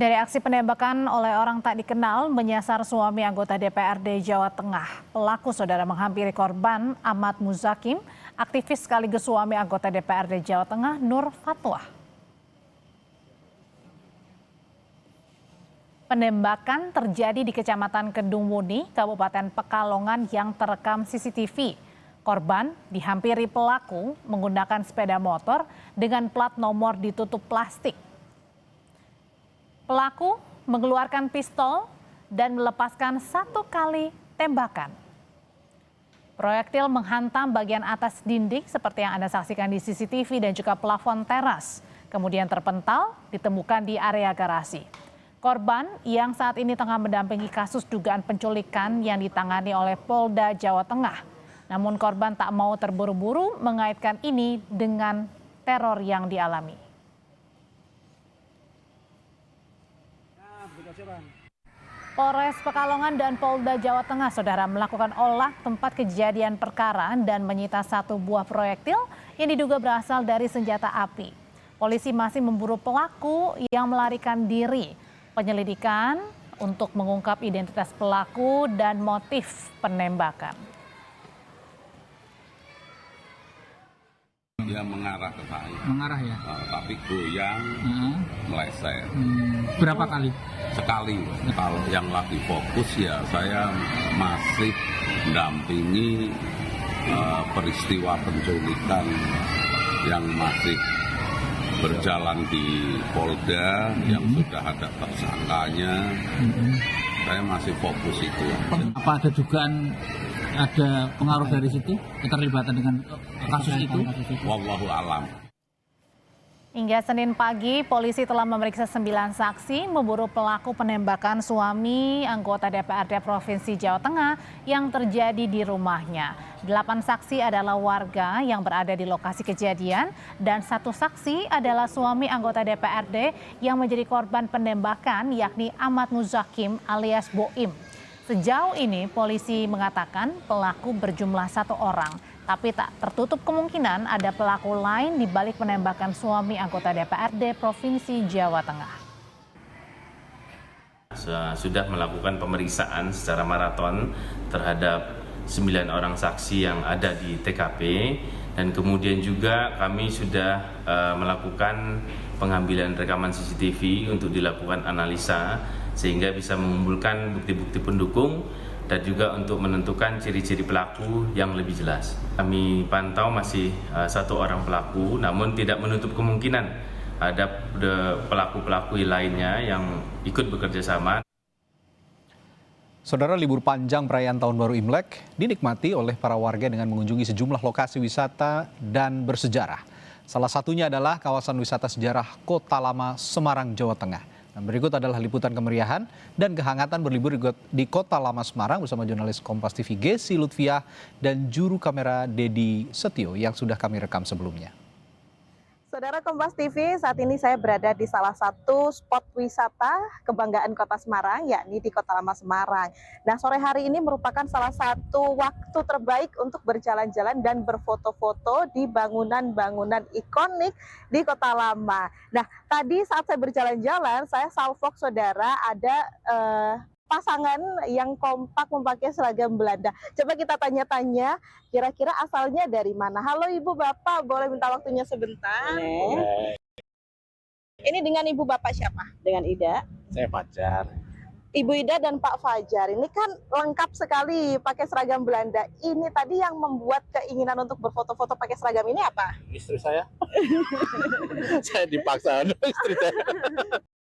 Dari aksi penembakan oleh orang tak dikenal menyasar suami anggota DPRD Jawa Tengah, pelaku saudara menghampiri korban Ahmad Muzakim, aktivis sekaligus suami anggota DPRD Jawa Tengah Nur Fatwa. Penembakan terjadi di Kecamatan Kedung Muni, Kabupaten Pekalongan yang terekam CCTV. Korban dihampiri pelaku menggunakan sepeda motor dengan plat nomor ditutup plastik. Pelaku mengeluarkan pistol dan melepaskan 1 kali tembakan. Proyektil menghantam bagian atas dinding seperti yang Anda saksikan di CCTV dan juga plafon teras. Kemudian terpental ditemukan di area garasi. Korban yang saat ini tengah mendampingi kasus dugaan penculikan yang ditangani oleh Polda Jawa Tengah. Namun korban tak mau terburu-buru mengaitkan ini dengan teror yang dialami. Polres Pekalongan dan Polda Jawa Tengah, saudara, melakukan olah tempat kejadian perkara dan menyita 1 buah proyektil yang diduga berasal dari senjata api. Polisi masih memburu pelaku yang melarikan diri. Penyelidikan untuk mengungkap identitas pelaku dan motif penembakan. Dia mengarah ke saya. Mengarah ya? Tapi goyang, meleset. Berapa kali? Sekali. Kalau yang lagi fokus ya saya masih mendampingi peristiwa penculikan yang masih berjalan di Polda, yang sudah ada tersangkanya. Saya masih fokus itu. Apa ada dugaan ada pengaruh dari situ, keterlibatan dengan kasus itu? Wallahu alam. Hingga Senin pagi, polisi telah memeriksa 9 saksi memburu pelaku penembakan suami anggota DPRD Provinsi Jawa Tengah yang terjadi di rumahnya. 8 saksi adalah warga yang berada di lokasi kejadian dan 1 saksi adalah suami anggota DPRD yang menjadi korban penembakan, yakni Ahmad Muzakim alias Boim. Sejauh ini polisi mengatakan pelaku berjumlah 1 orang, tapi tak tertutup kemungkinan ada pelaku lain di balik penembakan suami anggota DPRD Provinsi Jawa Tengah. Sudah melakukan pemeriksaan secara maraton terhadap 9 orang saksi yang ada di TKP, dan kemudian juga kami sudah melakukan pengambilan rekaman CCTV untuk dilakukan analisa sehingga bisa mengumpulkan bukti-bukti pendukung dan juga untuk menentukan ciri-ciri pelaku yang lebih jelas. Kami pantau masih 1 orang pelaku, namun tidak menutup kemungkinan ada pelaku-pelaku lainnya yang ikut bekerja sama. Saudara, libur panjang perayaan Tahun Baru Imlek dinikmati oleh para warga dengan mengunjungi sejumlah lokasi wisata dan bersejarah. Salah satunya adalah kawasan wisata sejarah Kota Lama, Semarang, Jawa Tengah. Dan berikut adalah liputan kemeriahan dan kehangatan berlibur di Kota Lama Semarang bersama jurnalis Kompas TV Gesi Lutfiah dan juru kamera Dedi Setio yang sudah kami rekam sebelumnya. Saudara Kompas TV, saat ini saya berada di salah satu spot wisata kebanggaan Kota Semarang, yakni di Kota Lama Semarang. Nah, sore hari ini merupakan salah satu waktu terbaik untuk berjalan-jalan dan berfoto-foto di bangunan-bangunan ikonik di Kota Lama. Nah, tadi saat saya berjalan-jalan, saya salvok saudara ada pasangan yang kompak memakai seragam Belanda. Coba kita tanya-tanya, kira-kira asalnya dari mana? Halo Ibu Bapak, boleh minta waktunya sebentar? Boleh. Ini dengan Ibu Bapak siapa? Dengan Ida. Saya Fajar. Ibu Ida dan Pak Fajar, ini kan lengkap sekali pakai seragam Belanda. Ini tadi yang membuat keinginan untuk berfoto-foto pakai seragam ini apa? Istri saya. Saya dipaksa istri saya.